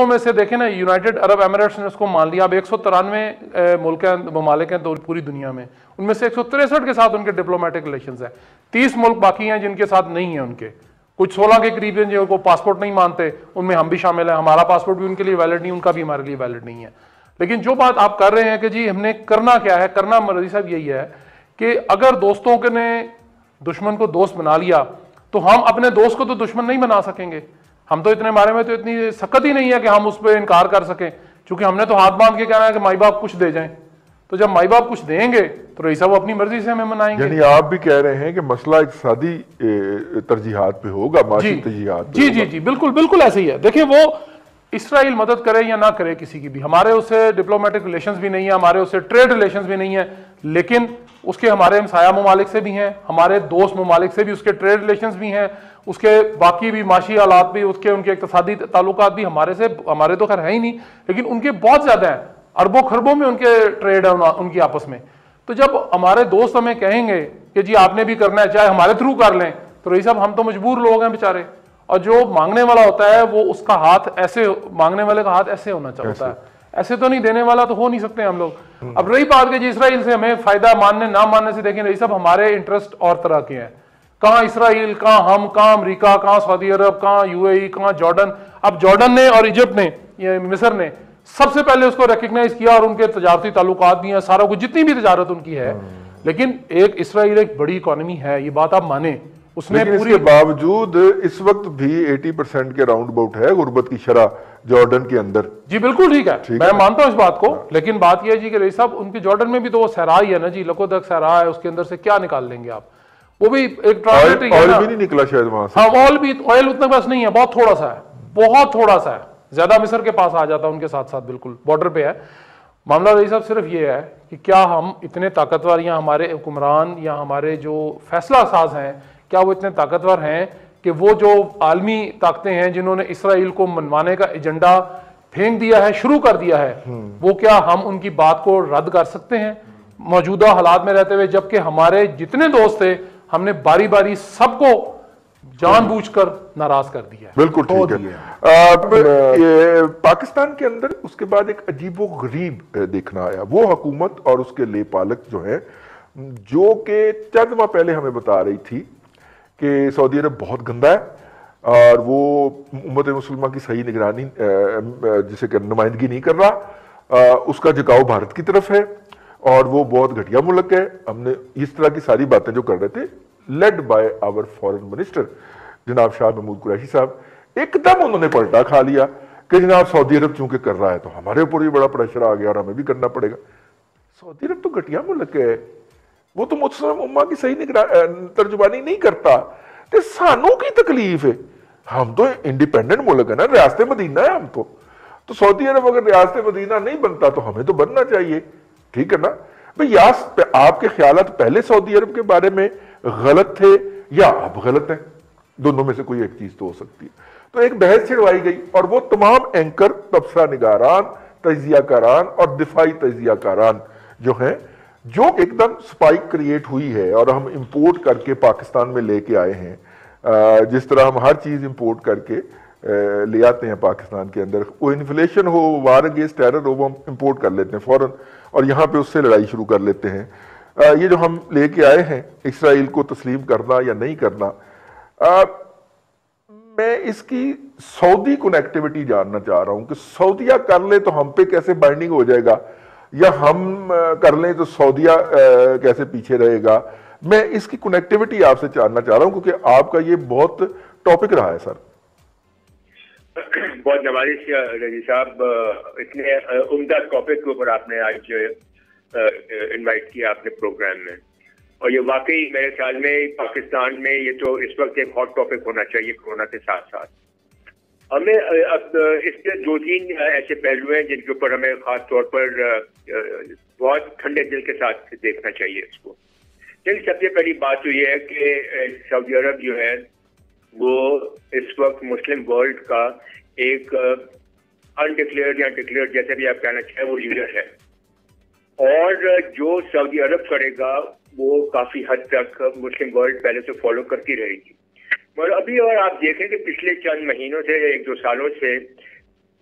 میں سے دیکھیں نا، یونائٹڈ عرب ایمریٹس نے اس کو مان لیا. اب 193 ممالک ہیں پوری دنیا میں، ان میں سے 163 کے ساتھ ان کے ڈپلومیٹک ریلیشنز ہیں. 30 ملک باقی ہیں جن کے ساتھ نہیں ہیں ان کے. کچھ 16 کے قریب ہیں جن کو پاسپورٹ نہیں مانتے، ان میں ہم بھی شامل ہیں. ہمارا پاسپورٹ بھی ان کے لیے ویلڈ نہیں، ان کا بھی ہمارے لیے ویلڈ نہیں ہے. لیکن جو بات آپ کر رہے ہیں کہ جی ہم نے کرنا کیا ہے، کرنا مرضی صاحب یہی ہے کہ اگر دوستوں کے نے دشمن کو دوست بنا لیا تو ہم اپنے دوست کو تو دشمن نہیں بنا سکیں گے. ہم تو اتنے بارے میں تو اتنی سخت ہی نہیں ہے کہ ہم اس پہ انکار کر سکیں، چونکہ ہم نے تو ہاتھ باندھ کے کہنا ہے کہ مائی باپ کچھ دے جائیں. تو جب مائی باپ کچھ دیں گے تو رئیس صاحب اپنی مرضی سے ہمیں منائیں گے. یعنی آپ بھی کہہ رہے ہیں کہ مسئلہ اقتصادی ترجیحات پہ ہوگا، معاشی ترجیحات پہ جی بالکل بالکل ایسے ہی ہے. دیکھیں وہ اسرائیل مدد کرے یا نہ کرے کسی کی بھی، ہمارے اس سے ڈپلومیٹک ریلیشنز بھی نہیں ہیں، ہمارے اس سے ٹریڈ ریلیشنز بھی نہیں ہیں، لیکن اس کے ہمارے ہمسایہ ممالک سے بھی ہیں، ہمارے دوست ممالک سے بھی اس کے ٹریڈ ریلیشنز بھی ہیں، اس کے باقی بھی معاشی حالات بھی، ان کے اقتصادی تعلقات بھی ہمارے تو خیر ہے ہی نہیں، لیکن ان کے بہت زیادہ ہیں. اربوں خربوں میں ان کے ٹریڈ ہے ان کی آپس میں. تو جب ہمارے دوست ہمیں کہیں گے کہ جی آپ نے بھی کرنا ہے، چاہے ہمارے تھرو کر لیں، تو رئیس صاحب ہم تو مجبور لوگ ہیں بیچارے. اور جو مانگنے والا ہوتا ہے وہ اس کا ہاتھ ایسے، مانگنے والے کا ہاتھ ایسے ہونا چاہتا ہے، ایسے تو نہیں. دینے والا تو ہو نہیں سکتے ہم لوگ. اب رہی بات کہ جی اسرائیل سے ہمیں فائدہ ماننے نہ ماننے سے، دیکھیں رئیس صاحب ہمارے انٹرسٹ اور طرح کے ہیں. کہاں اسرائیل، کہاں ہم، کہاں امریکہ، کہاں سعودی عرب، کہاں یو اے ای، کہاں جارڈن. اب جارڈن نے اور ایجپٹ نے، مصر نے سب سے پہلے اس کو ریکگنائز کیا، اور ان کے تجارتی تعلقات بھی ہیں، سارا کچھ جتنی بھی تجارت ان کی ہے. لیکن ایک اسرائیل ایک بڑی اکانومی ہے، یہ بات آپ مانیں. اس نے لیکن اس کے باوجود اس وقت بھی 80% کے راؤنڈ اباؤٹ ہے غربت کی شرح جارڈن کے اندر. جی بالکل ٹھیک ہے، میں مانتا ہوں اس بات کو. لیکن بات یہ ہے جی کہ رئیس صاحب ان کے جارڈن میں بھی تو وہ صحرا ہی ہے نا جی، لقودق صحرا ہے، اس کے اندر سے کیا نکال لیں گے آپ؟ وہ بھی ایک ٹرانزٹری ہے. آئل بھی نہیں نکلا شاید وہاں سے. ہاں آئل اتنا بس نہیں ہے، بہت تھوڑا سا ہے، بہت تھوڑا سا ہے. زیادہ مصر کے پاس آ جاتا ہے ان کے ساتھ ساتھ، بالکل بارڈر پہ ہے. معاملہ رئیس صاحب صرف یہ ہے کہ کیا ہم اتنے طاقتور، یا ہمارے حکمران یا ہمارے جو فیصلہ ساز ہیں، کیا وہ اتنے طاقتور ہیں کہ وہ جو عالمی طاقتیں ہیں جنہوں نے اسرائیل کو منوانے کا ایجنڈا پھینک دیا ہے، شروع کر دیا ہے، وہ کیا ہم ان کی بات کو رد کر سکتے ہیں موجودہ حالات میں رہتے ہوئے؟ جبکہ ہمارے جتنے دوست تھے ہم نے باری باری سب کو جان بوجھ کر ناراض کر دیا. بالکل ٹھیک ہے. پاکستان کے اندر اس کے بعد ایک عجیب و غریب دیکھنا آیا، وہ حکومت اور اس کے لے پالک جو ہیں، جو کہ چند ماہ پہلے ہمیں بتا رہی تھی کہ سعودی عرب بہت گندا ہے اور وہ امت مسلمہ کی صحیح نگرانی جسے کہ نمائندگی نہیں کر رہا، اس کا جھکاؤ بھارت کی طرف ہے اور وہ بہت گھٹیا ملک ہے. ہم نے اس طرح کی ساری باتیں جو کر رہے تھے، led by our foreign minister جناب شاہ محمود قریشی صاحب، ایک دم انہوں نے پلٹا کھا لیا کہ جناب سعودی عرب چونکہ کر رہا ہے تو ہمارے اوپر بھی بڑا پریشر آ گیا اور ہمیں بھی کرنا پڑے گا. سعودی عرب تو گھٹیا ملک ہے، وہ تو مسلم امہ کی صحیح ترجمانی نہیں کرتا، تو سانوں کی تکلیف ہے. ہم تو انڈیپینڈنٹ ملک ہے نا، ریاست مدینہ ہے ہم تو سعودی عرب اگر ریاست مدینہ نہیں بنتا تو ہمیں تو بننا چاہیے. ٹھیک ہے نا بھئی؟ آپ کے خیالات پہلے سعودی عرب کے بارے میں غلط تھے یا اب غلط ہیں؟ دونوں میں سے کوئی ایک چیز تو ہو سکتی ہے. تو ایک بحث چھڑوائی گئی اور وہ تمام اینکر، تبصرہ نگاران، تجزیہ کاران اور دفاعی تجزیہ کاران جو ہیں، جو ایک دم سپائک کریٹ ہوئی ہے اور ہم امپورٹ کر کے پاکستان میں لے کے آئے ہیں، جس طرح ہم ہر چیز امپورٹ کر کے لے آتے ہیں پاکستان کے اندر، وہ انفلیشن ہو، وار اگینسٹ ٹیرر ہو، وہ ہم امپورٹ کر لیتے ہیں فوراً اور یہاں پہ اس سے لڑائی شروع کر لیتے ہیں. یہ جو ہم لے کے آئے ہیں اسرائیل کو تسلیم کرنا یا نہیں کرنا، میں اس کی سعودی کنیکٹیوٹی جاننا چاہ رہا ہوں کہ سعودیہ کر لے تو ہم پہ کیسے بائنڈنگ ہو جائے گا، یا ہم کر لیں تو سعودیہ کیسے پیچھے رہے گا. میں اس کی کنیکٹیوٹی آپ سے جاننا چاہ رہا ہوں کیونکہ آپ کا یہ بہت ٹاپک رہا ہے سر. بہت نوازش رضی صاحب، اتنے عمدہ ٹاپک کے اوپر آپ نے آج انوائٹ کیا اپنے پروگرام میں، اور یہ واقعی میرے خیال میں پاکستان میں یہ تو اس وقت ایک ہاٹ ٹاپک ہونا چاہیے کورونا کے ساتھ ساتھ. ہمیں اب اس کے 2-3 ایسے پہلو ہیں جن کے اوپر ہمیں خاص طور پر بہت ٹھنڈے دل کے ساتھ دیکھنا چاہیے اس کو. لیکن سب سے پہلی بات تو یہ ہے کہ سعودی عرب جو ہے وہ اس وقت مسلم ورلڈ کا ایک انڈکلیئرڈ یا ڈکلیئرڈ جیسے بھی آپ کہنا چاہیں وہ لیڈر ہے، اور جو سعودی عرب کرے گا وہ کافی حد تک مسلم ورلڈ پہلے سے فالو کرتی رہے گی. مگر ابھی اور آپ دیکھیں کہ پچھلے چند مہینوں سے 1-2 سالوں سے